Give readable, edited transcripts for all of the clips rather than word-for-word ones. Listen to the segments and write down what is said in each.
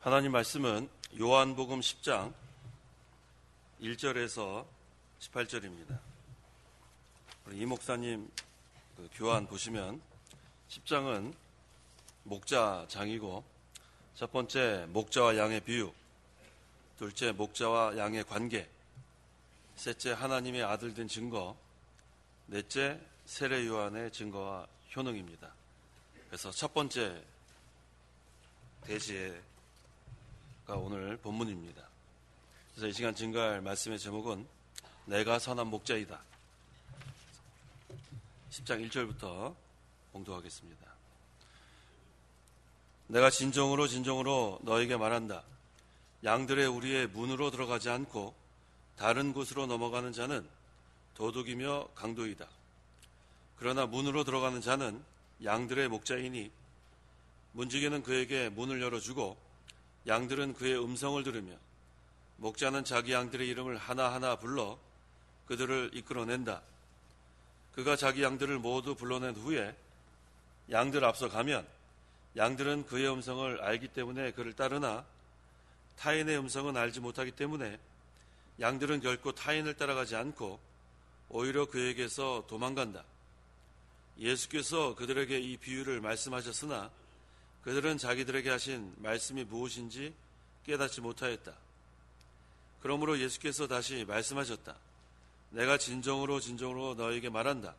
하나님 말씀은 요한복음 10장 1절에서 18절입니다. 우리 이 목사님 교환 보시면 10장은 목자장이고, 첫 번째 목자와 양의 비유, 둘째 목자와 양의 관계, 셋째 하나님의 아들 된 증거, 넷째 세례 요한의 증거와 효능입니다. 그래서 첫 번째 대지가 오늘 본문입니다. 그래서 이 시간 증거할 말씀의 제목은 내가 선한 목자이다. 10장 1절부터 봉독하겠습니다. 내가 진정으로 너에게 말한다. 양들의 우리의 문으로 들어가지 않고 다른 곳으로 넘어가는 자는 도둑이며 강도이다. 그러나 문으로 들어가는 자는 양들의 목자이니 문지기는 그에게 문을 열어주고 양들은 그의 음성을 들으며 목자는 자기 양들의 이름을 하나하나 불러 그들을 이끌어낸다. 그가 자기 양들을 모두 불러낸 후에 양들 앞서 가면 양들은 그의 음성을 알기 때문에 그를 따르나 타인의 음성은 알지 못하기 때문에 양들은 결코 타인을 따라가지 않고 오히려 그에게서 도망간다. 예수께서 그들에게 이 비유를 말씀하셨으나 그들은 자기들에게 하신 말씀이 무엇인지 깨닫지 못하였다. 그러므로 예수께서 다시 말씀하셨다. 내가 진정으로 너에게 말한다.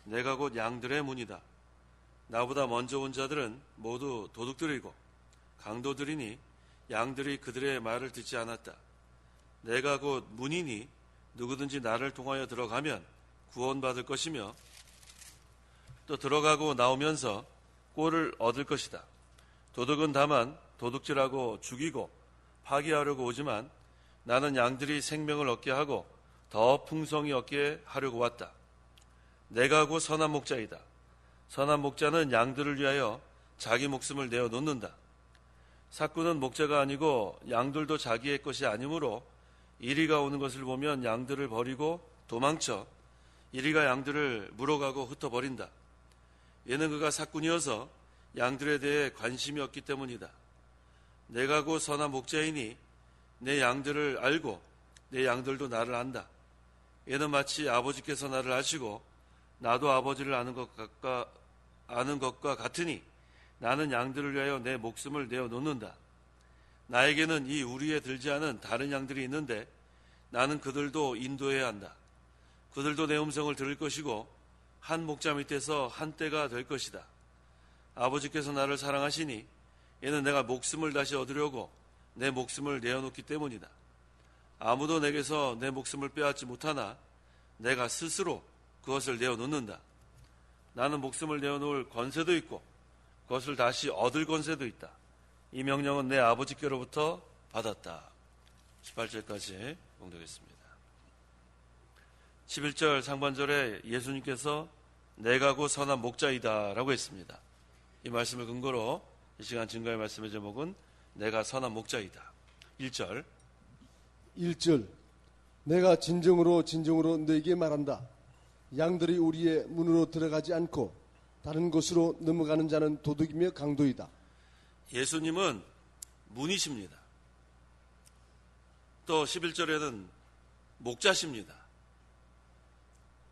내가 곧 양들의 문이다. 나보다 먼저 온 자들은 모두 도둑들이고 강도들이니 양들이 그들의 말을 듣지 않았다. 내가 곧 문이니 누구든지 나를 통하여 들어가면 구원받을 것이며 또 들어가고 나오면서 꼴을 얻을 것이다. 도둑은 다만 도둑질하고 죽이고 파괴하려고 오지만 나는 양들이 생명을 얻게 하고 더 풍성히 얻게 하려고 왔다. 내가 곧 선한 목자이다. 선한 목자는 양들을 위하여 자기 목숨을 내어 놓는다. 삭구는 목자가 아니고 양들도 자기의 것이 아니므로 이리가 오는 것을 보면 양들을 버리고 도망쳐 이리가 양들을 물어가고 흩어버린다. 얘는 그가 삭군이어서 양들에 대해 관심이 없기 때문이다. 내가 곧 선한 목자이니 내 양들을 알고 내 양들도 나를 안다. 얘는 마치 아버지께서 나를 아시고 나도 아버지를 아는 것과 같으니 나는 양들을 위하여 내 목숨을 내어 놓는다. 나에게는 이 우리에 들지 않은 다른 양들이 있는데 나는 그들도 인도해야 한다. 그들도 내 음성을 들을 것이고 한 목자 밑에서 한 떼가 될 것이다. 아버지께서 나를 사랑하시니 이는 내가 목숨을 다시 얻으려고 내 목숨을 내어놓기 때문이다. 아무도 내게서 내 목숨을 빼앗지 못하나 내가 스스로 그것을 내어놓는다. 나는 목숨을 내어놓을 권세도 있고 그것을 다시 얻을 권세도 있다. 이 명령은 내 아버지께로부터 받았다. 18절까지 봉독했습니다. 11절 상반절에 예수님께서 내가 곧 선한 목자이다 라고 했습니다. 이 말씀을 근거로 이 시간 증거의 말씀의 제목은 내가 선한 목자이다. 1절 내가 진정으로 너에게 말한다. 양들이 우리의 문으로 들어가지 않고 다른 곳으로 넘어가는 자는 도둑이며 강도이다. 예수님은 문이십니다. 또 11절에는 목자십니다.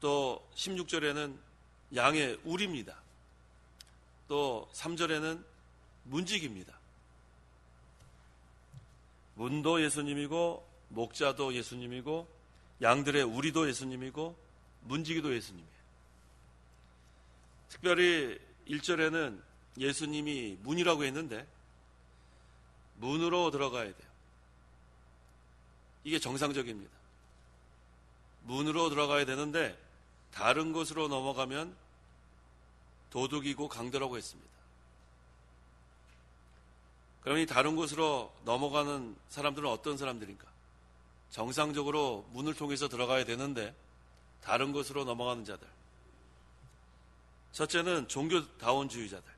또 16절에는 양의 울입니다. 또 3절에는 문지기입니다. 문도 예수님이고 목자도 예수님이고 양들의 우리도 예수님이고 문지기도 예수님이에요. 특별히 1절에는 예수님이 문이라고 했는데 문으로 들어가야 돼요. 이게 정상적입니다. 문으로 들어가야 되는데 다른 곳으로 넘어가면 도둑이고 강도라고 했습니다. 그러니 다른 곳으로 넘어가는 사람들은 어떤 사람들인가? 정상적으로 문을 통해서 들어가야 되는데 다른 곳으로 넘어가는 자들. 첫째는 종교다원주의자들.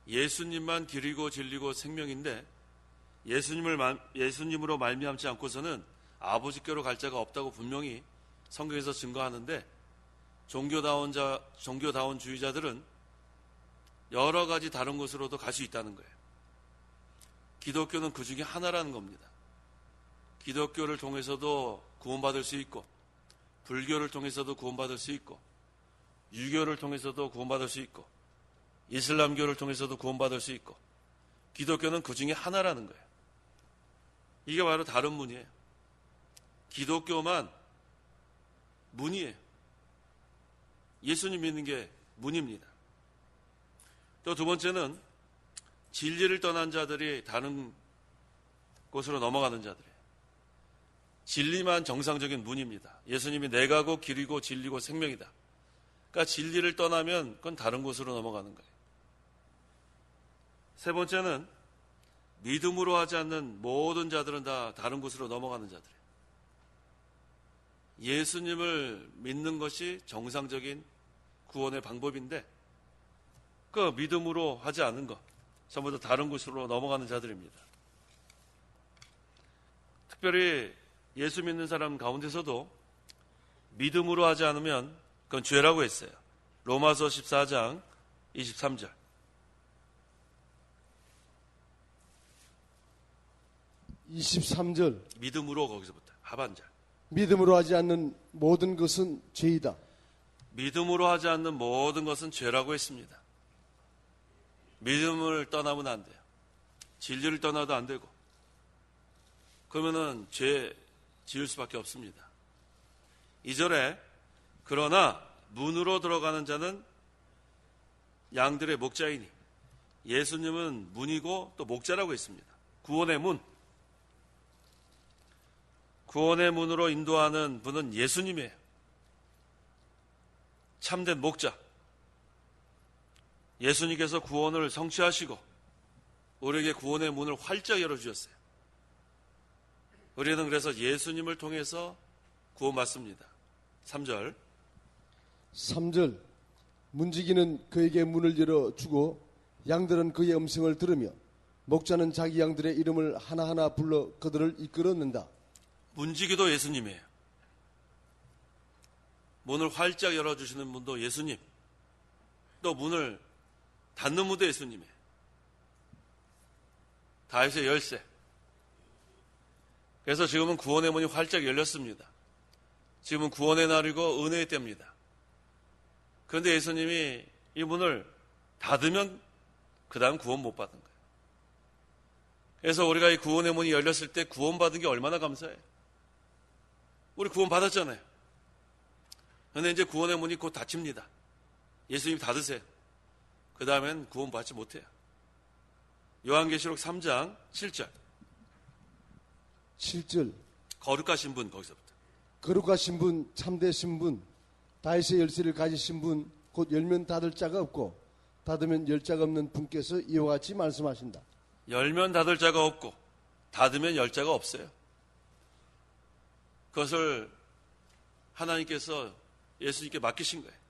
예수님만 길이고 진리고 생명인데 예수님으로 말미암지 않고서는 아버지께로 갈 자가 없다고 분명히 성경에서 증거하는데 종교다원주의자들은 여러 가지 다른 곳으로도 갈 수 있다는 거예요. 기독교는 그 중에 하나라는 겁니다. 기독교를 통해서도 구원받을 수 있고, 불교를 통해서도 구원받을 수 있고, 유교를 통해서도 구원받을 수 있고, 이슬람교를 통해서도 구원받을 수 있고, 기독교는 그 중에 하나라는 거예요. 이게 바로 다른 문이에요. 기독교만 문이에요. 예수님 믿는 게 문입니다. 또 두 번째는 진리를 떠난 자들이 다른 곳으로 넘어가는 자들이에요. 진리만 정상적인 문입니다. 예수님이 내가 곧 길이고 진리고 생명이다. 그러니까 진리를 떠나면 그건 다른 곳으로 넘어가는 거예요. 세 번째는 믿음으로 하지 않는 모든 자들은 다 다른 곳으로 넘어가는 자들이에요. 예수님을 믿는 것이 정상적인 구원의 방법인데 그 믿음으로 하지 않은 것 전부 다 다른 곳으로 넘어가는 자들입니다. 특별히 예수 믿는 사람 가운데서도 믿음으로 하지 않으면 그건 죄라고 했어요. 로마서 14장 23절. (23절) 믿음으로 거기서부터 하반절. 믿음으로 하지 않는 모든 것은 죄이다. 믿음으로 하지 않는 모든 것은 죄라고 했습니다. 믿음을 떠나면 안 돼요. 진리를 떠나도 안 되고 그러면은 죄 지을 수밖에 없습니다. 2절에 그러나 문으로 들어가는 자는 양들의 목자이니, 예수님은 문이고 또 목자라고 했습니다. 구원의 문. 구원의 문으로 인도하는 분은 예수님이에요. 참된 목자. 예수님께서 구원을 성취하시고 우리에게 구원의 문을 활짝 열어주셨어요. 우리는 그래서 예수님을 통해서 구원받습니다. 3절. 3절 문지기는 그에게 문을 열어주고 양들은 그의 음성을 들으며 목자는 자기 양들의 이름을 하나하나 불러 그들을 이끌어낸다. 문지기도 예수님이에요. 문을 활짝 열어주시는 분도 예수님. 또 문을 닫는 분도 예수님이에요. 다윗의 열쇠. 그래서 지금은 구원의 문이 활짝 열렸습니다. 지금은 구원의 날이고 은혜의 때입니다. 그런데 예수님이 이 문을 닫으면 그 다음 구원 못 받는 거예요. 그래서 우리가 이 구원의 문이 열렸을 때 구원받은 게 얼마나 감사해요. 우리 구원 받았잖아요. 그런데 이제 구원의 문이 곧 닫힙니다. 예수님 닫으세요. 그 다음엔 구원받지 못해요. 요한계시록 3장 7절. 7절 거룩하신 분, 거기서부터. 거룩하신 분, 참되신 분, 다윗의 열쇠를 가지신 분, 곧 열면 닫을 자가 없고 닫으면 열 자가 없는 분께서 이와 같이 말씀하신다. 열면 닫을 자가 없고 닫으면 열 자가 없어요. 그것을 하나님께서 예수님께 맡기신 거예요.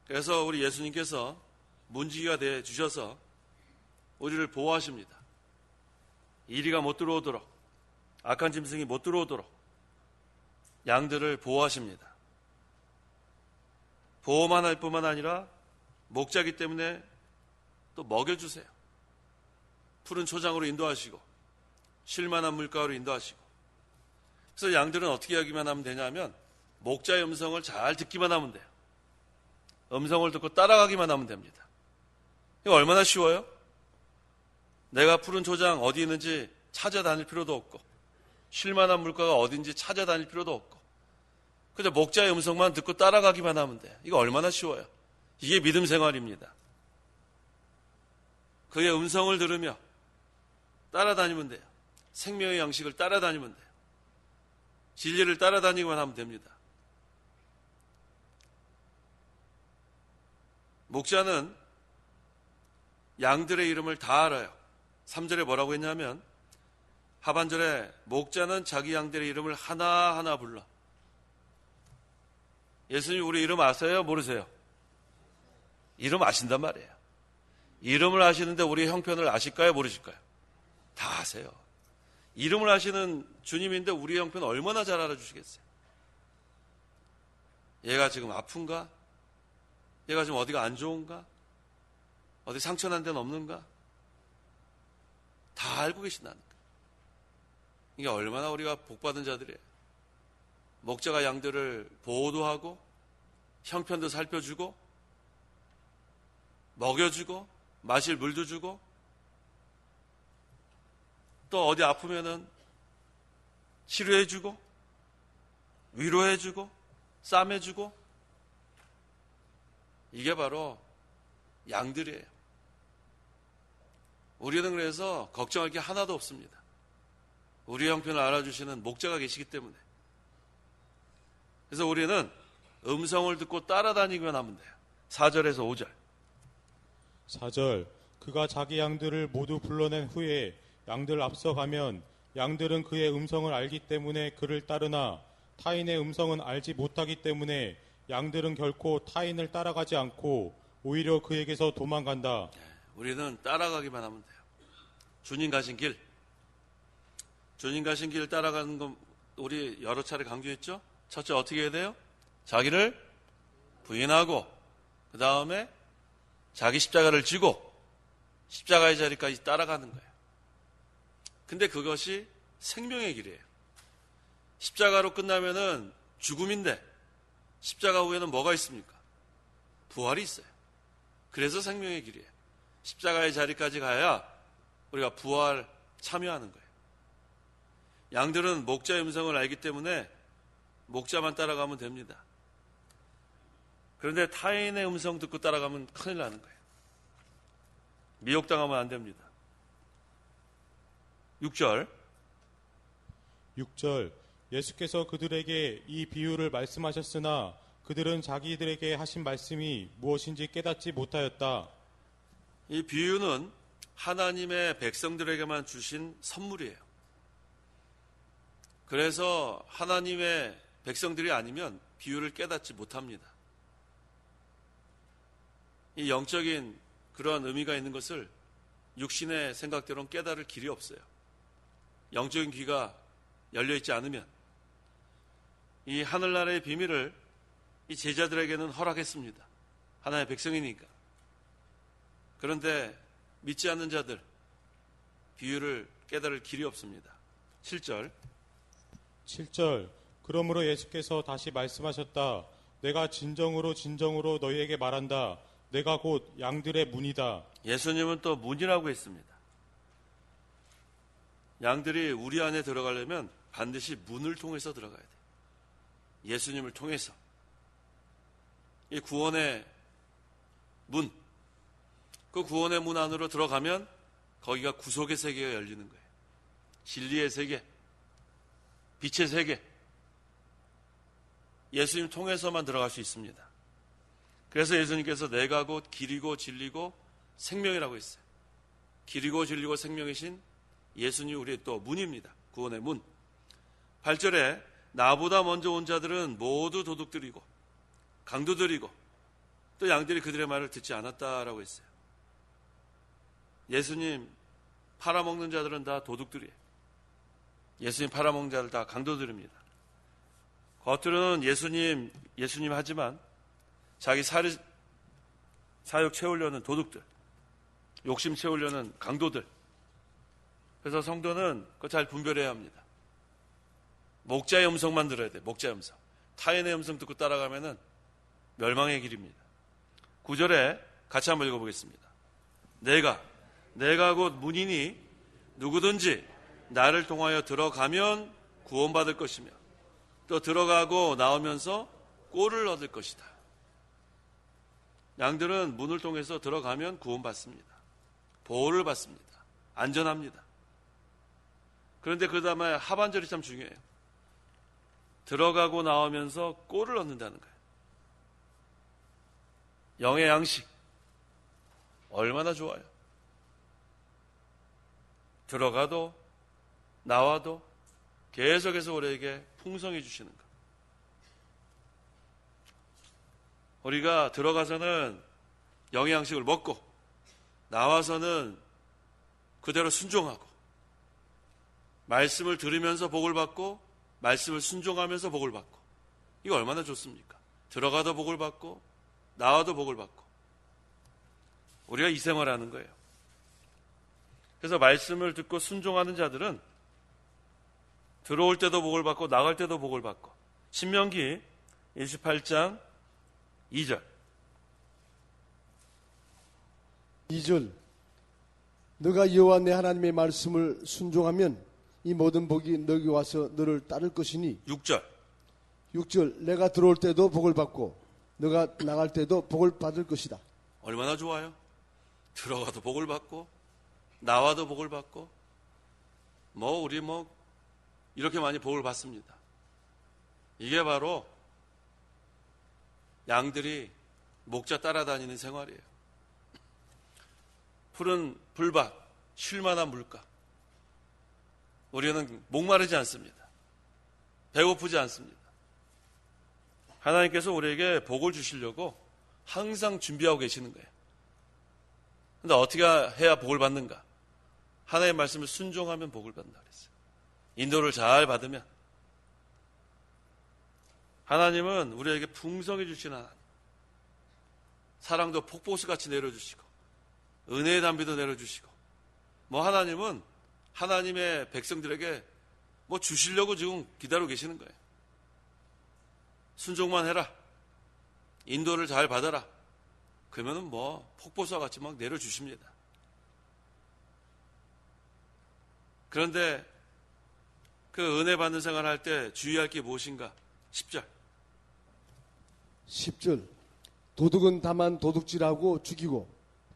그래서 우리 예수님께서 문지기가 되어 주셔서 우리를 보호하십니다. 이리가 못 들어오도록, 악한 짐승이 못 들어오도록 양들을 보호하십니다. 보호만 할 뿐만 아니라 목자기 때문에 또 먹여주세요. 푸른 초장으로 인도하시고 쉴만한 물가로 인도하시고. 그래서 양들은 어떻게 하기만 하면 되냐면 목자의 음성을 잘 듣기만 하면 돼요. 음성을 듣고 따라가기만 하면 됩니다. 이거 얼마나 쉬워요? 내가 푸른 초장 어디 있는지 찾아다닐 필요도 없고 쉴만한 물가가 어딘지 찾아다닐 필요도 없고 그저 목자의 음성만 듣고 따라가기만 하면 돼요. 이거 얼마나 쉬워요. 이게 믿음 생활입니다. 그의 음성을 들으며 따라다니면 돼요. 생명의 양식을 따라다니면 돼요. 진리를 따라다니기만 하면 됩니다. 목자는 양들의 이름을 다 알아요. 3절에 뭐라고 했냐면 하반절에 목자는 자기 양들의 이름을 하나하나 불러. 예수님 우리 이름 아세요? 모르세요? 이름 아신단 말이에요. 이름을 아시는데 우리 형편을 아실까요? 모르실까요? 다 아세요. 이름을 아시는 주님인데 우리 형편 얼마나 잘 알아주시겠어요? 얘가 지금 아픈가? 얘가 지금 어디가 안 좋은가? 어디 상처난 데는 없는가? 다 알고 계신다는 거예요. 이게 얼마나 우리가 복받은 자들이에요. 목자가 양들을 보호도 하고 형편도 살펴주고 먹여주고 마실 물도 주고 또 어디 아프면은 치료해주고 위로해주고 싸매주고 이게 바로 양들이에요. 우리는 그래서 걱정할 게 하나도 없습니다. 우리 형편을 알아주시는 목자가 계시기 때문에. 그래서 우리는 음성을 듣고 따라다니기만 하면 돼요. 4절에서 5절. 4절 그가 자기 양들을 모두 불러낸 후에 양들 앞서가면 양들은 그의 음성을 알기 때문에 그를 따르나 타인의 음성은 알지 못하기 때문에 양들은 결코 타인을 따라가지 않고 오히려 그에게서 도망간다. 우리는 따라가기만 하면 돼요. 주님 가신 길. 주님 가신 길 따라가는 건 우리 여러 차례 강조했죠? 첫째 어떻게 해야 돼요? 자기를 부인하고 그 다음에 자기 십자가를 지고 십자가의 자리까지 따라가는 거예요. 근데 그것이 생명의 길이에요. 십자가로 끝나면은 죽음인데 십자가 후에는 뭐가 있습니까? 부활이 있어요. 그래서 생명의 길이에요. 십자가의 자리까지 가야 우리가 부활 참여하는 거예요. 양들은 목자의 음성을 알기 때문에 목자만 따라가면 됩니다. 그런데 타인의 음성 듣고 따라가면 큰일 나는 거예요. 미혹당하면 안 됩니다. 6절 6절 예수께서 그들에게 이 비유를 말씀하셨으나 그들은 자기들에게 하신 말씀이 무엇인지 깨닫지 못하였다. 이 비유는 하나님의 백성들에게만 주신 선물이에요. 그래서 하나님의 백성들이 아니면 비유를 깨닫지 못합니다. 이 영적인 그런 의미가 있는 것을 육신의 생각대로는 깨달을 길이 없어요. 영적인 귀가 열려있지 않으면 이 하늘나라의 비밀을 이 제자들에게는 허락했습니다. 하나의 백성이니까. 그런데 믿지 않는 자들 비유를 깨달을 길이 없습니다. 7절 7절 그러므로 예수께서 다시 말씀하셨다. 내가 진정으로 진정으로 너희에게 말한다. 내가 곧 양들의 문이다. 예수님은 또 문이라고 했습니다. 양들이 우리 안에 들어가려면 반드시 문을 통해서 들어가야 돼요. 예수님을 통해서. 이 구원의 문, 그 구원의 문 안으로 들어가면 거기가 구속의 세계가 열리는 거예요. 진리의 세계, 빛의 세계. 예수님 통해서만 들어갈 수 있습니다. 그래서 예수님께서 내가 곧 길이고 진리고 생명이라고 했어요. 길이고 진리고 생명이신 예수님이 우리의 또 문입니다. 구원의 문. 8절에 나보다 먼저 온 자들은 모두 도둑들이고 강도들이고 또 양들이 그들의 말을 듣지 않았다라고 했어요. 예수님 팔아먹는 자들은 다 도둑들이에요. 예수님 팔아먹는 자들 다 강도들입니다. 겉으로는 예수님 하지만 자기 사욕 채우려는 도둑들, 욕심 채우려는 강도들. 그래서 성도는 그거 잘 분별해야 합니다. 목자의 음성만 들어야 돼. 목자의 음성. 타인의 음성 듣고 따라가면은 멸망의 길입니다. 9절에 같이 한번 읽어보겠습니다. 내가 곧 문이니 누구든지 나를 통하여 들어가면 구원받을 것이며 또 들어가고 나오면서 꼴을 얻을 것이다. 양들은 문을 통해서 들어가면 구원받습니다. 보호를 받습니다. 안전합니다. 그런데 그 다음에 하반절이 참 중요해요. 들어가고 나오면서 꼴을 얻는다는 거예요. 영의 양식 얼마나 좋아요. 들어가도 나와도 계속해서 우리에게 풍성해 주시는 것. 우리가 들어가서는 영의 양식을 먹고 나와서는 그대로 순종하고 말씀을 들으면서 복을 받고 말씀을 순종하면서 복을 받고 이거 얼마나 좋습니까? 들어가도 복을 받고 나와도 복을 받고 우리가 이 생활하는 거예요. 그래서 말씀을 듣고 순종하는 자들은 들어올 때도 복을 받고 나갈 때도 복을 받고. 신명기 28장 2절. 2절. 너가 여호와 내 하나님의 말씀을 순종하면 이 모든 복이 너에게 와서 너를 따를 것이니. 6절. 6절. 내가 들어올 때도 복을 받고 너가 나갈 때도 복을 받을 것이다. 얼마나 좋아요? 들어가도 복을 받고 나와도 복을 받고 우리 이렇게 많이 복을 받습니다. 이게 바로 양들이 목자 따라다니는 생활이에요. 푸른 풀밭, 쉴만한 물가. 우리는 목마르지 않습니다. 배고프지 않습니다. 하나님께서 우리에게 복을 주시려고 항상 준비하고 계시는 거예요. 근데 어떻게 해야 복을 받는가? 하나님의 말씀을 순종하면 복을 받는다 그랬어요. 인도를 잘 받으면. 하나님은 우리에게 풍성해 주시는 하나님. 사랑도 폭포수같이 내려주시고 은혜의 담비도 내려주시고 하나님은 하나님의 백성들에게 주시려고 지금 기다리고 계시는 거예요. 순종만 해라. 인도를 잘 받아라. 그러면은 폭포수와 같이 막 내려주십니다. 그런데 그 은혜 받는 생활 할 때 주의할 게 무엇인가? 10절. 10절. 도둑은 다만 도둑질하고 죽이고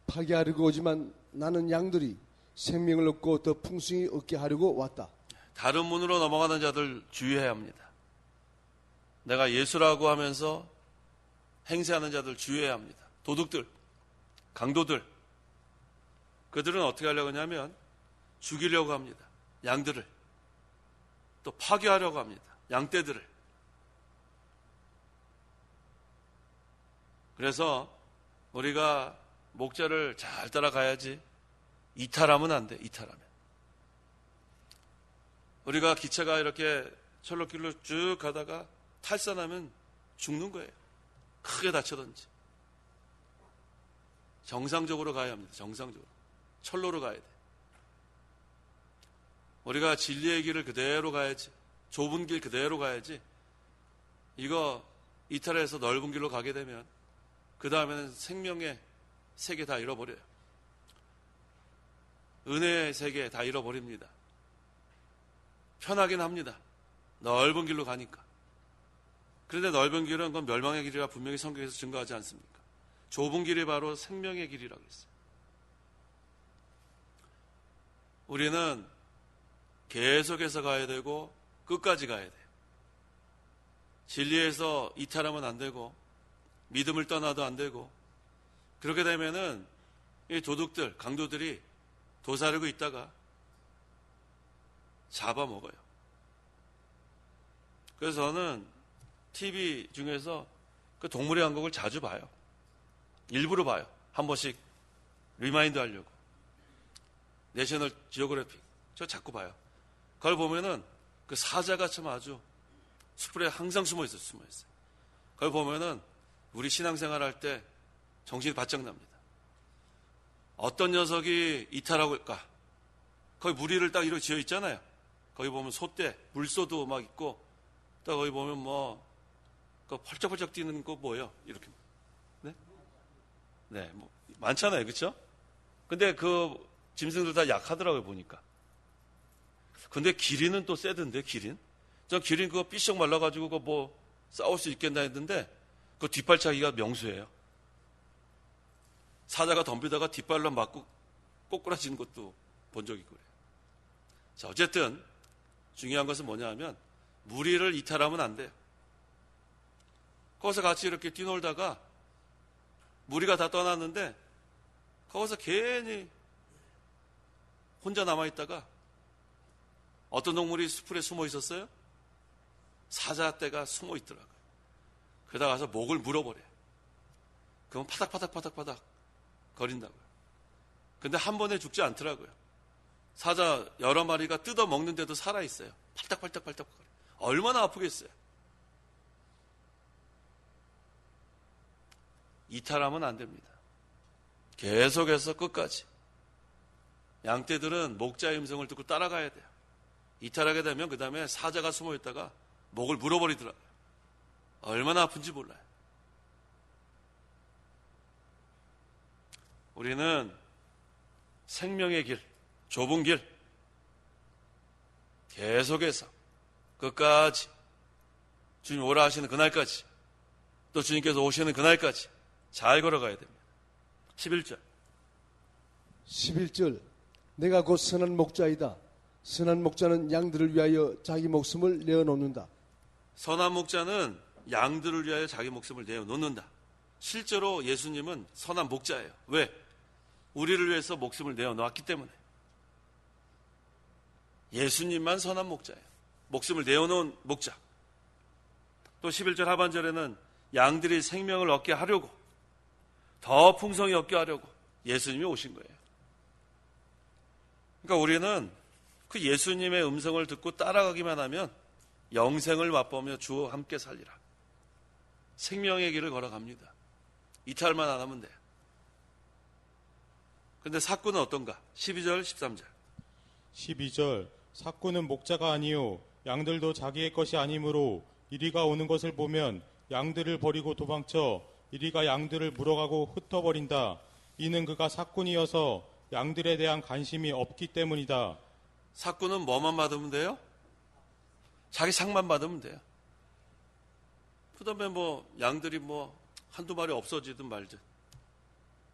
파괴하려고 오지만 나는 양들이 생명을 얻고 더 풍성히 얻게 하려고 왔다. 다른 문으로 넘어가는 자들 주의해야 합니다. 내가 예수라고 하면서 행세하는 자들 주의해야 합니다. 도둑들, 강도들. 그들은 어떻게 하려고 하냐면 죽이려고 합니다. 양들을. 또 파괴하려고 합니다. 양떼들을. 그래서 우리가 목자를 잘 따라가야지 이탈하면 안 돼. 이탈하면. 우리가 기차가 이렇게 철로길로 쭉 가다가 탈선하면 죽는 거예요. 크게 다쳐든지. 정상적으로 가야 합니다. 정상적으로. 철로로 가야 돼. 우리가 진리의 길을 그대로 가야지. 좁은 길 그대로 가야지. 이거 이탈해서 넓은 길로 가게 되면 그 다음에는 생명의 세계 다 잃어버려요. 은혜의 세계 다 잃어버립니다. 편하긴 합니다. 넓은 길로 가니까. 그런데 넓은 길은 그건 멸망의 길이라 분명히 성경에서 증거하지 않습니까? 좁은 길이 바로 생명의 길이라고 했어요. 우리는 계속해서 가야 되고 끝까지 가야 돼요. 진리에서 이탈하면 안 되고 믿음을 떠나도 안 되고 그렇게 되면은 이 도둑들, 강도들이 도사리고 있다가 잡아먹어요. 그래서 저는 TV 중에서 그 동물의 왕국을 자주 봐요. 일부러 봐요. 한 번씩 리마인드 하려고. 내셔널 지오그래픽. 저 자꾸 봐요. 그걸 보면은 그 사자가 참 아주 숯불에 항상 숨어 있어요. 그걸 보면은 우리 신앙생활 할 때 정신이 바짝 납니다. 어떤 녀석이 이탈하고 올까? 거기 무리를 딱 이렇게 지어 있잖아요. 거기 보면 소떼, 물소도 막 있고, 또 거기 보면 그 펄쩍펄쩍 뛰는 거 뭐예요? 이렇게. 네? 네, 많잖아요. 그쵸? 근데 그 짐승들 다 약하더라고요, 보니까. 근데 기린은 또 세던데, 기린? 저 기린 그거 삐쩍 말라가지고 그거 싸울 수 있겠나 했는데, 그 뒷발차기가 명수예요. 사자가 덤비다가 뒷발로 맞고 꼬꾸라지는 것도 본 적이 있고요. 자, 어쨌든 중요한 것은 뭐냐 하면 무리를 이탈하면 안 돼요. 거기서 같이 이렇게 뛰놀다가 무리가 다 떠났는데 거기서 괜히 혼자 남아있다가 어떤 동물이 숲에 숨어 있었어요? 사자떼가 숨어 있더라고요. 그러다 가서 목을 물어버려요. 그러면 파닥파닥 거린다고요. 근데 한 번에 죽지 않더라고요. 사자 여러 마리가 뜯어 먹는데도 살아있어요. 팔딱팔딱 거려. 얼마나 아프겠어요. 이탈하면 안 됩니다. 계속해서 끝까지. 양떼들은 목자의 음성을 듣고 따라가야 돼요. 이탈하게 되면 그 다음에 사자가 숨어 있다가 목을 물어버리더라고요. 얼마나 아픈지 몰라요. 우리는 생명의 길, 좁은 길 계속해서 끝까지 주님 오라 하시는 그날까지, 또 주님께서 오시는 그날까지 잘 걸어가야 됩니다. 11절 11절 내가 곧 선한 목자이다. 선한 목자는 양들을 위하여 자기 목숨을 내어놓는다. 선한 목자는 양들을 위하여 자기 목숨을 내어놓는다. 실제로 예수님은 선한 목자예요. 왜? 우리를 위해서 목숨을 내어놓았기 때문에. 예수님만 선한 목자예요. 목숨을 내어놓은 목자. 또 11절 하반절에는 양들이 생명을 얻게 하려고, 더 풍성히 얻게 하려고 예수님이 오신 거예요. 그러니까 우리는 그 예수님의 음성을 듣고 따라가기만 하면 영생을 맛보며 주와 함께 살리라. 생명의 길을 걸어갑니다. 이탈만 안 하면 돼요. 근데 사꾼은 어떤가? 12절, 13절. 12절 사꾼은 목자가 아니요 양들도 자기의 것이 아니므로 이리가 오는 것을 보면 양들을 버리고 도망쳐 이리가 양들을 물어가고 흩어버린다. 이는 그가 사꾼이어서 양들에 대한 관심이 없기 때문이다. 사꾼은 뭐만 받으면 돼요? 자기 상만 받으면 돼요. 그 다음에 양들이 한두 마리 없어지든 말든,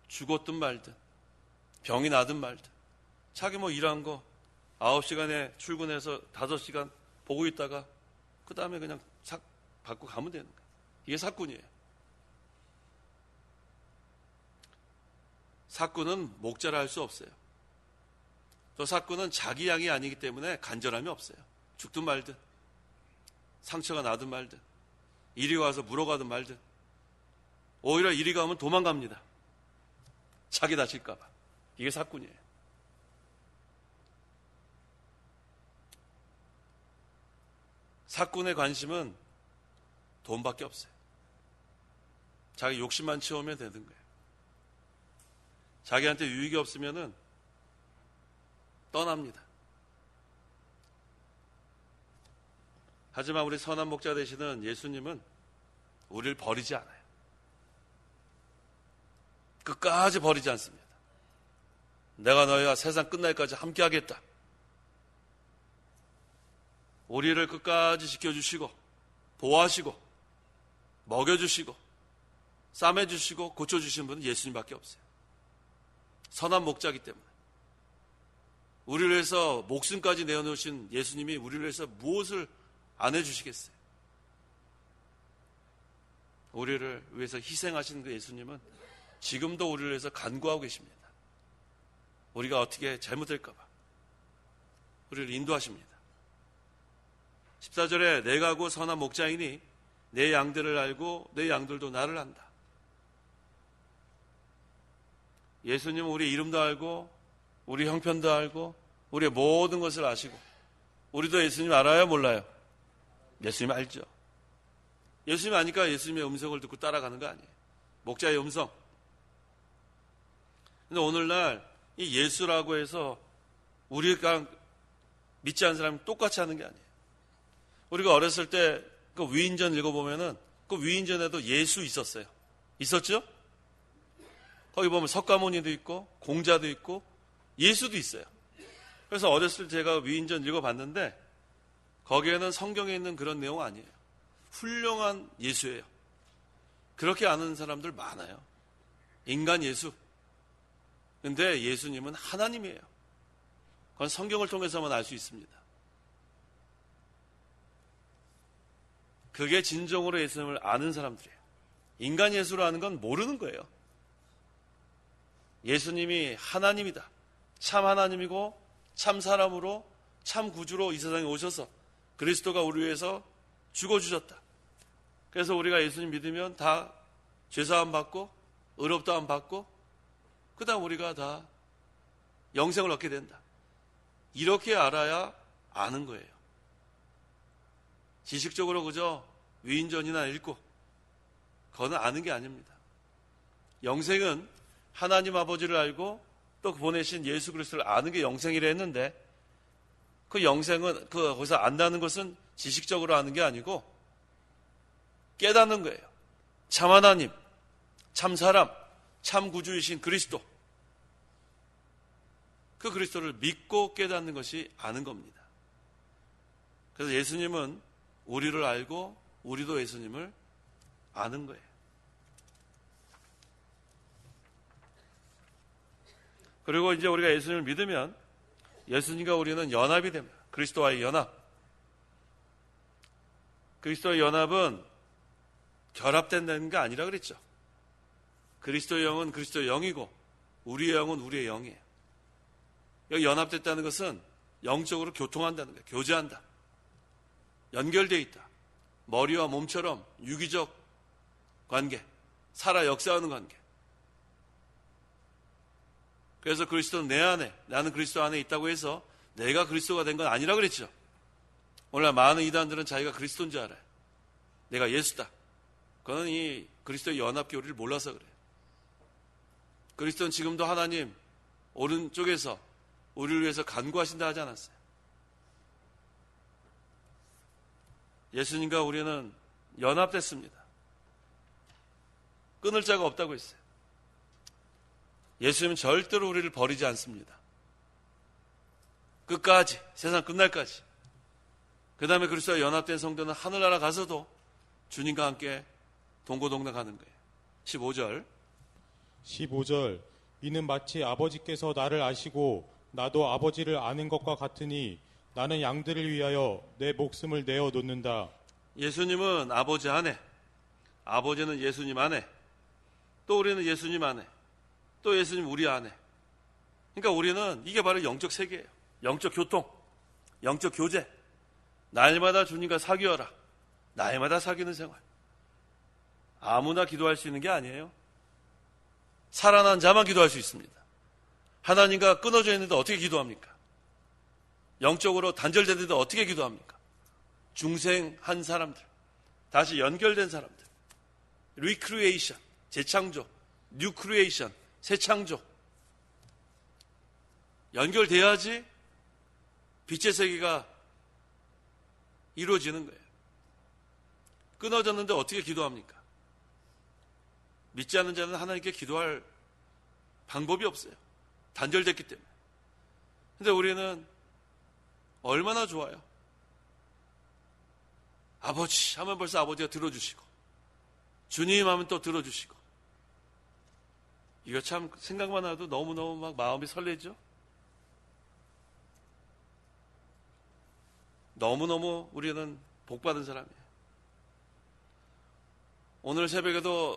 죽었든 말든, 병이 나든 말든, 자기 일한 거 9시간에 출근해서 5시간 보고 있다가 그 다음에 그냥 삭 받고 가면 되는 거예요. 이게 사꾼이에요. 사꾼은 목자라 할 수 없어요. 또 사꾼은 자기 양이 아니기 때문에 간절함이 없어요. 죽든 말든, 상처가 나든 말든, 이리 와서 물어가든 말든, 오히려 이리 가면 도망갑니다. 자기 다칠까 봐. 이게 사꾼이에요. 사꾼의 관심은 돈밖에 없어요. 자기 욕심만 채우면 되는 거예요. 자기한테 유익이 없으면은 떠납니다. 하지만 우리 선한 목자 되시는 예수님은 우리를 버리지 않아요. 끝까지 버리지 않습니다. 내가 너희와 세상 끝날까지 함께 하겠다. 우리를 끝까지 지켜주시고 보호하시고 먹여주시고 싸매주시고 고쳐주시는 분은 예수님밖에 없어요. 선한 목자이기 때문에. 우리를 위해서 목숨까지 내어놓으신 예수님이 우리를 위해서 무엇을 안 해주시겠어요? 우리를 위해서 희생하신 그 예수님은 지금도 우리를 위해서 간구하고 계십니다. 우리가 어떻게 잘못될까 봐 우리를 인도하십니다. 14절에 내가 곧 선한 목자이니 내 양들을 알고 내 양들도 나를 안다. 예수님은 우리 이름도 알고 우리 형편도 알고 우리의 모든 것을 아시고, 우리도 예수님 알아요, 몰라요? 예수님 알죠. 예수님 아니까 예수님의 음성을 듣고 따라가는 거 아니에요. 목자의 음성. 근데 오늘날 이 예수라고 해서 우리가 믿지 않는 사람이 똑같이 하는 게 아니에요. 우리가 어렸을 때 그 위인전 읽어보면은 그 위인전에도 예수 있었어요. 있었죠? 거기 보면 석가모니도 있고 공자도 있고 예수도 있어요. 그래서 어렸을 때 제가 위인전 읽어봤는데 거기에는 성경에 있는 그런 내용 아니에요. 훌륭한 예수예요. 그렇게 아는 사람들 많아요. 인간 예수. 근데 예수님은 하나님이에요. 그건 성경을 통해서만 알 수 있습니다. 그게 진정으로 예수님을 아는 사람들이에요. 인간 예수로 아는 건 모르는 거예요. 예수님이 하나님이다. 참 하나님이고 참 사람으로 참 구주로 이 세상에 오셔서 그리스도가 우리 위해서 죽어주셨다. 그래서 우리가 예수님 믿으면 다 죄사함 받고 의롭다함 받고 그 다음 우리가 다 영생을 얻게 된다. 이렇게 알아야 아는 거예요. 지식적으로 그저 위인전이나 읽고 그거는 아는 게 아닙니다. 영생은 하나님 아버지를 알고 또 보내신 예수 그리스도를 아는 게 영생이라 했는데, 그 영생은 거기서 안다는 것은 지식적으로 아는 게 아니고 깨닫는 거예요. 참 하나님, 참 사람, 참 구주이신 그리스도, 그 그리스도를 믿고 깨닫는 것이 아는 겁니다. 그래서 예수님은 우리를 알고 우리도 예수님을 아는 거예요. 그리고 이제 우리가 예수님을 믿으면 예수님과 우리는 연합이 됩니다. 그리스도와의 연합. 그리스도의 연합은 결합된다는 게 아니라 그랬죠. 그리스도의 영은 그리스도의 영이고 우리의 영은 우리의 영이에요. 여기 연합됐다는 것은 영적으로 교통한다는 거예요. 교제한다. 연결되어 있다. 머리와 몸처럼 유기적 관계, 살아 역사하는 관계. 그래서 그리스도는 내 안에, 나는 그리스도 안에 있다고 해서 내가 그리스도가 된 건 아니라 그랬죠. 오늘날 많은 이단들은 자기가 그리스도인 줄 알아요. 내가 예수다. 그거는 이 그리스도의 연합 교리를 몰라서 그래요. 그리스도는 지금도 하나님 오른쪽에서 우리를 위해서 간구하신다 하지 않았어요. 예수님과 우리는 연합됐습니다. 끊을 자가 없다고 했어요. 예수님은 절대로 우리를 버리지 않습니다. 끝까지, 세상 끝날까지. 그 다음에 그리스도와 연합된 성도는 하늘나라 가서도 주님과 함께 동고동락 하는 거예요. 15절. 이는 마치 아버지께서 나를 아시고 나도 아버지를 아는 것과 같으니 나는 양들을 위하여 내 목숨을 내어 놓는다. 예수님은 아버지 안에, 아버지는 예수님 안에, 또 우리는 예수님 안에, 또 예수님 우리 안에. 그러니까 우리는 이게 바로 영적 세계예요. 영적 교통, 영적 교제. 날마다 주님과 사귀어라. 날마다 사귀는 생활. 아무나 기도할 수 있는 게 아니에요. 살아난 자만 기도할 수 있습니다. 하나님과 끊어져 있는데 어떻게 기도합니까? 영적으로 단절됐는데 어떻게 기도합니까? 중생한 사람들, 다시 연결된 사람들, 리크리에이션, 재창조, 뉴크리에이션, 새창조. 연결돼야지 빛의 세계가 이루어지는 거예요. 끊어졌는데 어떻게 기도합니까? 믿지 않는 자는 하나님께 기도할 방법이 없어요. 단절됐기 때문에. 근데 우리는 얼마나 좋아요. 아버지 하면 벌써 아버지가 들어주시고, 주님 하면 또 들어주시고. 이거 참 생각만 해도 너무너무 막 마음이 설레죠. 너무너무 우리는 복받은 사람이에요. 오늘 새벽에도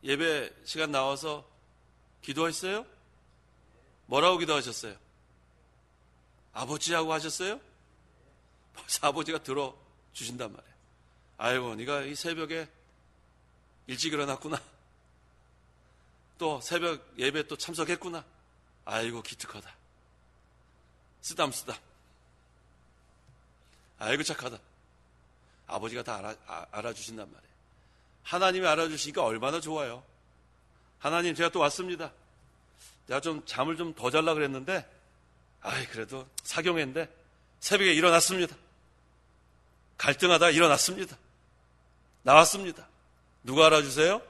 예배 시간 나와서 기도했어요? 뭐라고 기도하셨어요? 아버지하고 하셨어요? 벌써 아버지가 들어주신단 말이에요. 아이고, 네가 이 새벽에 일찍 일어났구나. 또 새벽 예배 또 참석했구나. 아이고, 기특하다. 쓰담쓰담. 아이고, 착하다. 아버지가 다 알아주신단 말이에요. 하나님이 알아주시니까 얼마나 좋아요. 하나님, 제가 또 왔습니다. 내가 좀 잠을 좀 더 잘라 그랬는데, 그래도 사경회인데 새벽에 일어났습니다. 갈등하다 일어났습니다. 나왔습니다. 누가 알아주세요?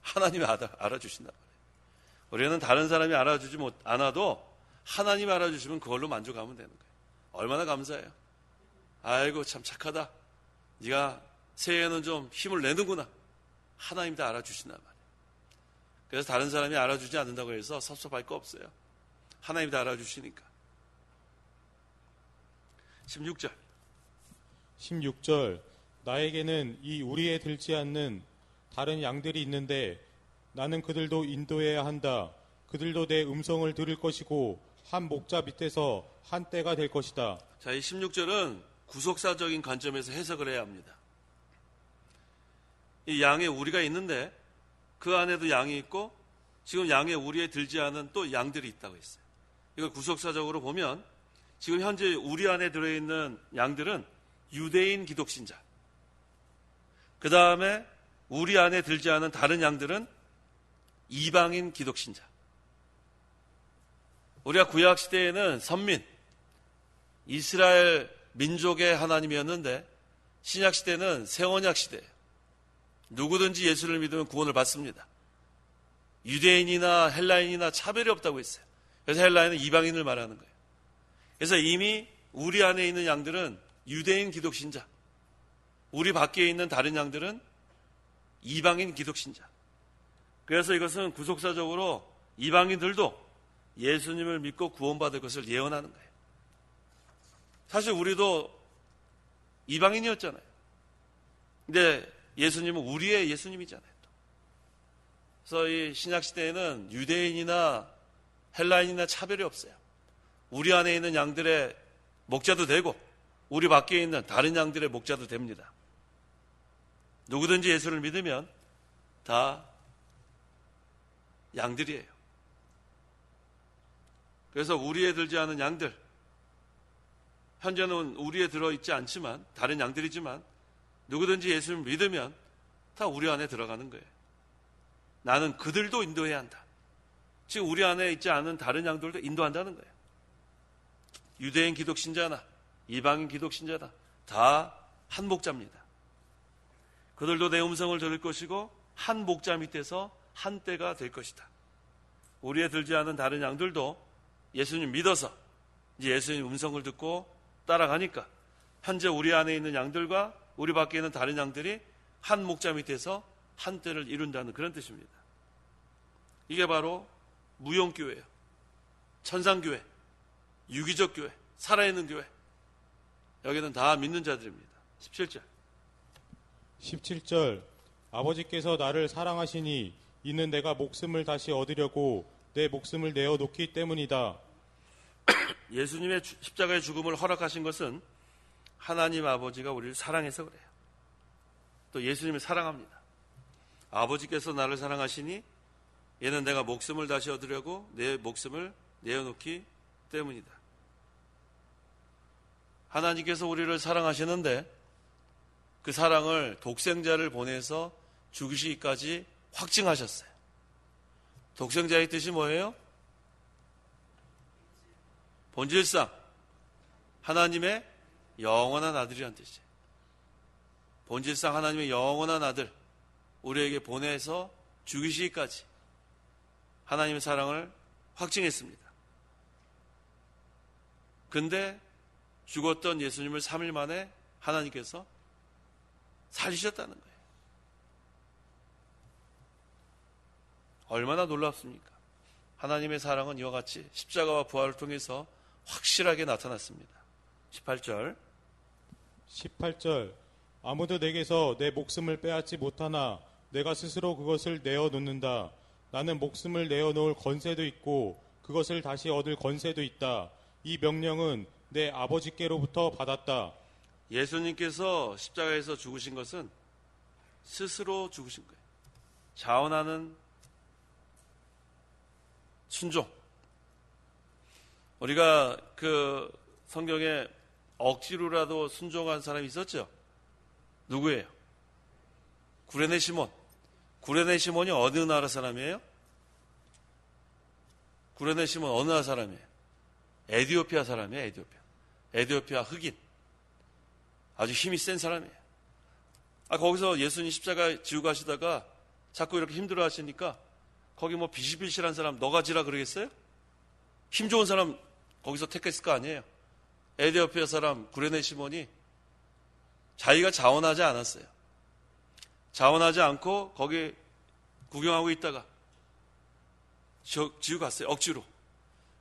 하나님이 알아주신단 말이에요. 우리는 다른 사람이 알아주지 않아도 하나님이 알아주시면 그걸로 만족하면 되는 거예요. 얼마나 감사해요. 아이고, 참 착하다. 네가 새해에는 좀 힘을 내는구나. 하나님이 다 알아주신단 말이에요. 그래서 다른 사람이 알아주지 않는다고 해서 섭섭할 거 없어요. 하나님이 다 알아주시니까. 16절. 나에게는 이 우리에 들지 않는 다른 양들이 있는데 나는 그들도 인도해야 한다. 그들도 내 음성을 들을 것이고 한 목자 밑에서 한 떼가 될 것이다. 자, 이 16절은 구속사적인 관점에서 해석을 해야 합니다. 이 양의 우리가 있는데 그 안에도 양이 있고 지금 양의 우리에 들지 않은 또 양들이 있다고 했어요. 이걸 구속사적으로 보면 지금 현재 우리 안에 들어있는 양들은 유대인 기독신자, 그 다음에 우리 안에 들지 않은 다른 양들은 이방인 기독신자, 우리가 구약 시대에는 선민, 이스라엘 민족의 하나님이었는데 신약 시대는 새 언약 시대예요. 누구든지 예수를 믿으면 구원을 받습니다. 유대인이나 헬라인이나 차별이 없다고 했어요. 그래서 헬라인은 이방인을 말하는 거예요. 그래서 이미 우리 안에 있는 양들은 유대인 기독신자, 우리 밖에 있는 다른 양들은 이방인 기독신자. 그래서 이것은 구속사적으로 이방인들도 예수님을 믿고 구원받을 것을 예언하는 거예요. 사실 우리도 이방인이었잖아요. 근데 예수님은 우리의 예수님이잖아요. 그래서 이 신약시대에는 유대인이나 헬라인이나 차별이 없어요. 우리 안에 있는 양들의 목자도 되고 우리 밖에 있는 다른 양들의 목자도 됩니다. 누구든지 예수를 믿으면 다 양들이에요. 그래서 우리에 들지 않은 양들, 현재는 우리에 들어있지 않지만 다른 양들이지만 누구든지 예수를 믿으면 다 우리 안에 들어가는 거예요. 나는 그들도 인도해야 한다. 지금 우리 안에 있지 않은 다른 양들도 인도한다는 거예요. 유대인 기독신자나 이방인 기독신자나 다 한 목자입니다. 그들도 내 음성을 들을 것이고 한 목자 밑에서 한 떼가 될 것이다. 우리에 들지 않은 다른 양들도 예수님 믿어서 이제 예수님 음성을 듣고 따라가니까 현재 우리 안에 있는 양들과 우리 밖에 있는 다른 양들이 한 목자 밑에서 한 떼를 이룬다는 그런 뜻입니다. 이게 바로 무용교회예요. 천상교회, 유기적 교회, 살아있는 교회. 여기는 다 믿는 자들입니다. 17절. 17절 아버지께서 나를 사랑하시니 이는 내가 목숨을 다시 얻으려고 내 목숨을 내어놓기 때문이다. 예수님의 십자가의 죽음을 허락하신 것은 하나님 아버지가 우리를 사랑해서 그래요. 또 예수님을 사랑합니다. 아버지께서 나를 사랑하시니 얘는 내가 목숨을 다시 얻으려고 내 목숨을 내어놓기 때문이다. 하나님께서 우리를 사랑하시는데 그 사랑을 독생자를 보내서 죽이시기까지 확증하셨어요. 독생자의 뜻이 뭐예요? 본질상 하나님의 영원한 아들이란 뜻이에요. 본질상 하나님의 영원한 아들 우리에게 보내서 죽이시기까지 하나님의 사랑을 확증했습니다. 근데 죽었던 예수님을 3일 만에 하나님께서 살리셨다는 거예요. 얼마나 놀랍습니까? 하나님의 사랑은 이와 같이 십자가와 부활을 통해서 확실하게 나타났습니다. 18절. 아무도 내게서 내 목숨을 빼앗지 못하나 내가 스스로 그것을 내어놓는다. 나는 목숨을 내어놓을 권세도 있고 그것을 다시 얻을 권세도 있다. 이 명령은 내 아버지께로부터 받았다. 예수님께서 십자가에서 죽으신 것은 스스로 죽으신 거예요. 자원하는 순종. 우리가 그 성경에 억지로라도 순종한 사람이 있었죠? 누구예요? 구레네 시몬. 구레네 시몬이 어느 나라 사람이에요? 구레네 시몬 어느 나라 사람이에요? 에티오피아 사람이에요. 에티오피아 흑인. 아주 힘이 센 사람이에요. 거기서 예수님 십자가 지고 가시다가 자꾸 이렇게 힘들어 하시니까 거기 뭐 비실비실한 사람 너가 지라 그러겠어요? 힘 좋은 사람 거기서 택했을 거 아니에요. 에티오피아 사람 구레네 시몬이 자기가 자원하지 않았어요. 자원하지 않고 거기 구경하고 있다가 지고 갔어요. 억지로.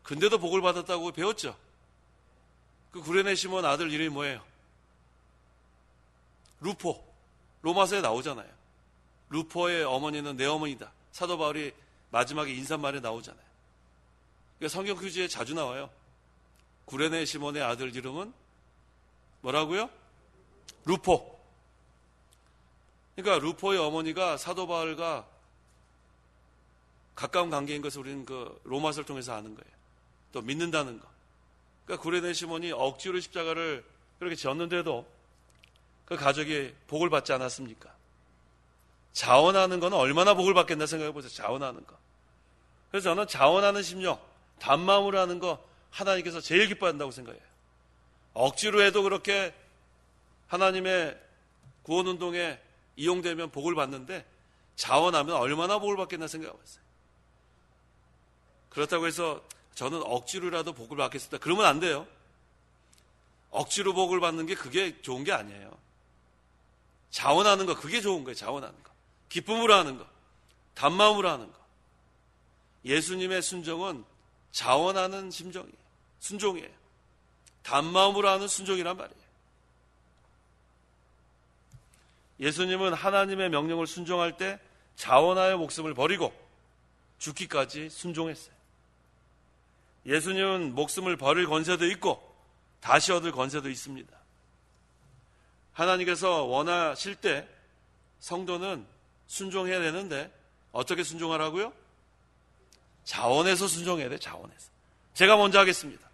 근데도 복을 받았다고 배웠죠. 그 구레네 시몬 아들 이름이 뭐예요? 루포. 로마서에 나오잖아요. 루포의 어머니는 내 어머니다. 사도 바울이 마지막에 인사말에 나오잖아요. 그러니까 성경 퀴즈에 자주 나와요. 구레네 시몬의 아들 이름은 뭐라고요? 루포. 그러니까 루포의 어머니가 사도 바울과 가까운 관계인 것을 우리는 그 로마서를 통해서 아는 거예요. 또 믿는다는 거. 그러니까 구레네 시몬이 억지로 십자가를 그렇게 졌는데도 그 가족이 복을 받지 않았습니까? 자원하는 거는 얼마나 복을 받겠나 생각해 보세요. 자원하는 거. 그래서 저는 자원하는 심령, 단마음으로 하는 거 하나님께서 제일 기뻐한다고 생각해요. 억지로 해도 그렇게 하나님의 구원운동에 이용되면 복을 받는데 자원하면 얼마나 복을 받겠나 생각해봤어요. 그렇다고 해서 저는 억지로라도 복을 받겠습니다. 그러면 안 돼요. 억지로 복을 받는 게 그게 좋은 게 아니에요. 자원하는 거, 그게 좋은 거예요. 자원하는 거. 기쁨으로 하는 거. 단마음으로 하는 거. 예수님의 순종은 자원하는 심정이에요. 순종이에요. 단마음으로 하는 순종이란 말이에요. 예수님은 하나님의 명령을 순종할 때 자원하여 목숨을 버리고 죽기까지 순종했어요. 예수님은 목숨을 버릴 권세도 있고 다시 얻을 권세도 있습니다. 하나님께서 원하실 때 성도는 순종해야 되는데 어떻게 순종하라고요? 자원해서 순종해야 돼. 자원해서. 제가 먼저 하겠습니다.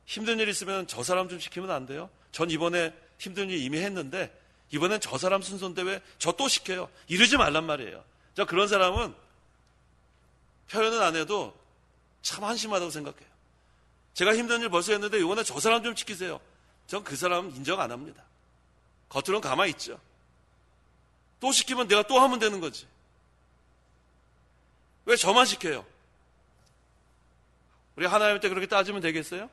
힘든 일 있으면 저 사람 좀 시키면 안 돼요? 전 이번에 힘든 일 이미 했는데 이번엔 저 사람 순서인데 왜 저 또 시켜요? 이러지 말란 말이에요. 저 그런 사람은 표현은 안 해도 참 한심하다고 생각해요. 제가 힘든 일 벌써 했는데 이번에 저 사람 좀 시키세요. 전 그 사람 인정 안 합니다. 겉으로는 가만히 있죠. 또 시키면 내가 또 하면 되는 거지. 왜 저만 시켜요? 우리 하나님 때 그렇게 따지면 되겠어요?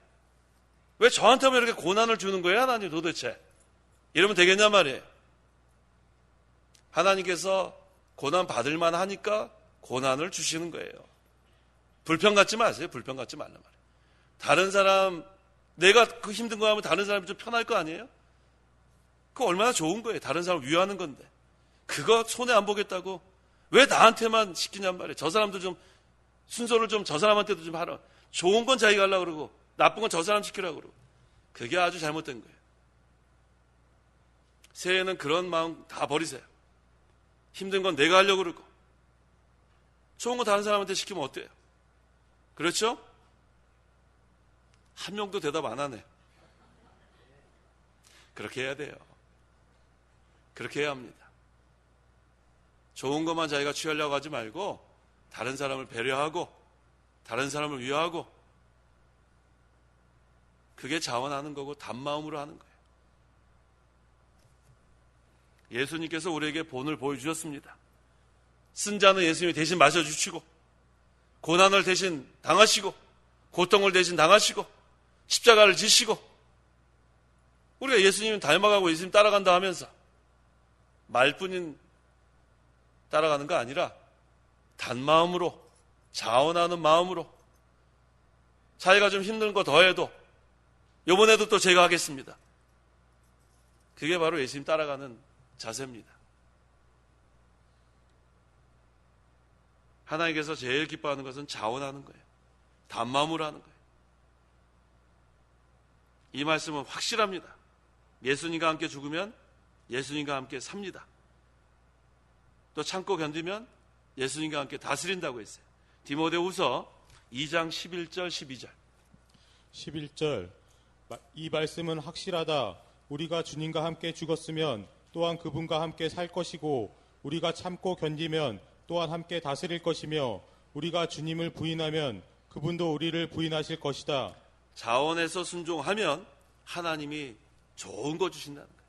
왜 저한테만 이렇게 고난을 주는 거예요, 하나님 도대체? 이러면 되겠냔 말이에요. 하나님께서 고난 받을 만하니까 고난을 주시는 거예요. 불평 갖지 마세요. 불평 갖지 말란 말이에요. 다른 사람, 내가 그 힘든 거 하면 다른 사람이 좀 편할 거 아니에요? 그거 얼마나 좋은 거예요. 다른 사람을 위하는 건데. 그거 손해 안 보겠다고 왜 나한테만 시키냔 말이에요. 저 사람도 좀 순서를 좀 저 사람한테도 좀 하라. 좋은 건 자기가 하려고 그러고 나쁜 건 저 사람 시키려고 그러고. 그게 아주 잘못된 거예요. 새해에는 그런 마음 다 버리세요. 힘든 건 내가 하려고 그러고 좋은 거 다른 사람한테 시키면 어때요? 그렇죠? 한 명도 대답 안 하네. 그렇게 해야 돼요. 그렇게 해야 합니다. 좋은 것만 자기가 취하려고 하지 말고 다른 사람을 배려하고 다른 사람을 위하고 그게 자원하는 거고 단마음으로 하는 거예요. 예수님께서 우리에게 본을 보여주셨습니다. 쓴 잔은 예수님이 대신 마셔주시고 고난을 대신 당하시고 고통을 대신 당하시고 십자가를 지시고 우리가 예수님 닮아가고 예수님 따라간다 하면서 말뿐인 따라가는 거 아니라 단마음으로 자원하는 마음으로 자기가 좀 힘든 거 더해도 이번에도 또 제가 하겠습니다. 그게 바로 예수님 따라가는 자세입니다. 하나님께서 제일 기뻐하는 것은 자원하는 거예요. 단마음으로 하는 거예요. 이 말씀은 확실합니다. 예수님과 함께 죽으면 예수님과 함께 삽니다. 또 참고 견디면 예수님과 함께 다스린다고 했어요. 디모데후서 2장 11절 12절 11절 이 말씀은 확실하다. 우리가 주님과 함께 죽었으면 또한 그분과 함께 살 것이고 우리가 참고 견디면 또한 함께 다스릴 것이며 우리가 주님을 부인하면 그분도 우리를 부인하실 것이다. 자원해서 순종하면 하나님이 좋은 거 주신다는 거예요.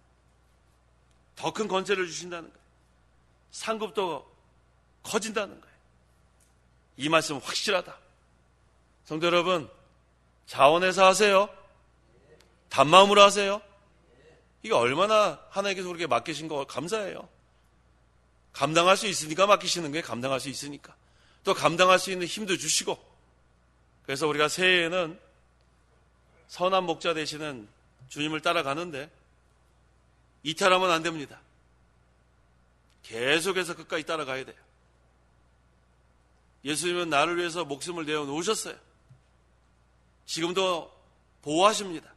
더 큰 권세를 주신다는 거예요. 상급도 커진다는 거예요. 이 말씀은 확실하다. 성도 여러분, 자원해서 하세요. 단마음으로 하세요. 이게 얼마나 하나님께서 우리에게 맡기신 거 감사해요. 감당할 수 있으니까 맡기시는 거예요. 감당할 수 있으니까. 또 감당할 수 있는 힘도 주시고. 그래서 우리가 새해에는 선한 목자 되시는 주님을 따라가는데 이탈하면 안 됩니다. 계속해서 끝까지 따라가야 돼요. 예수님은 나를 위해서 목숨을 내어 놓으셨어요. 지금도 보호하십니다.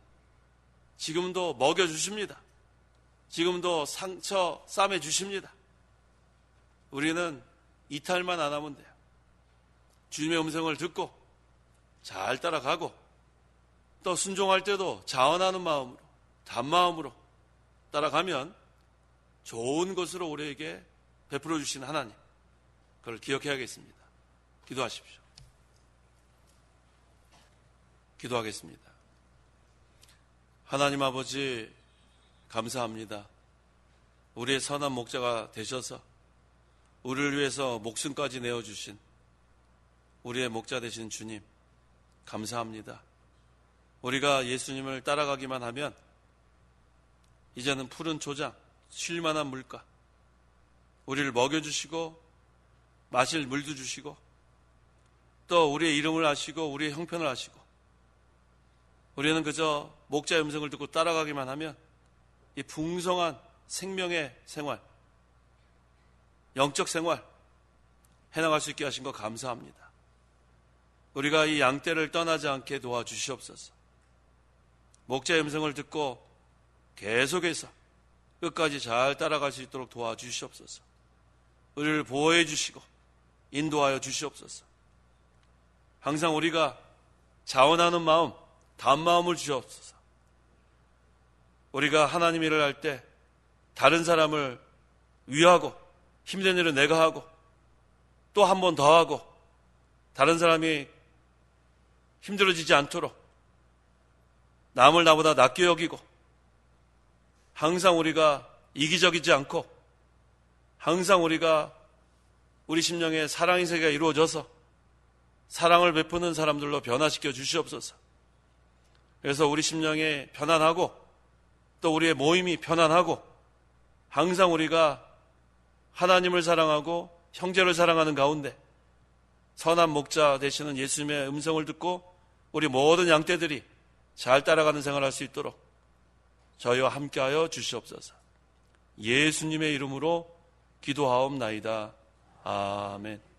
지금도 먹여주십니다. 지금도 상처 싸매주십니다. 우리는 이탈만 안 하면 돼요. 주님의 음성을 듣고 잘 따라가고 또 순종할 때도 자원하는 마음으로 단마음으로 따라가면 좋은 것으로 우리에게 베풀어 주신 하나님, 그걸 기억해야겠습니다. 기도하십시오. 기도하겠습니다. 하나님 아버지, 감사합니다. 우리의 선한 목자가 되셔서 우리를 위해서 목숨까지 내어주신 우리의 목자 되신 주님, 감사합니다. 우리가 예수님을 따라가기만 하면 이제는 푸른 초장, 쉴만한 물가, 우리를 먹여주시고 마실 물도 주시고 또 우리의 이름을 아시고 우리의 형편을 아시고 우리는 그저 목자의 음성을 듣고 따라가기만 하면 이 풍성한 생명의 생활, 영적 생활 해나갈 수 있게 하신 거 감사합니다. 우리가 이 양떼를 떠나지 않게 도와주시옵소서. 목자의 음성을 듣고 계속해서 끝까지 잘 따라갈 수 있도록 도와주시옵소서. 우리를 보호해 주시고 인도하여 주시옵소서. 항상 우리가 자원하는 마음, 단 마음을 주시옵소서. 우리가 하나님 일을 할 때 다른 사람을 위하고 힘든 일은 내가 하고 또 한 번 더 하고 다른 사람이 힘들어지지 않도록 남을 나보다 낮게 여기고 항상 우리가 이기적이지 않고 항상 우리가 우리 심령에 사랑의 세계가 이루어져서 사랑을 베푸는 사람들로 변화시켜 주시옵소서. 그래서 우리 심령에 편안하고 또 우리의 모임이 편안하고 항상 우리가 하나님을 사랑하고 형제를 사랑하는 가운데 선한 목자 되시는 예수님의 음성을 듣고 우리 모든 양떼들이 잘 따라가는 생활을 할 수 있도록 저희와 함께하여 주시옵소서. 예수님의 이름으로 기도하옵나이다. 아멘.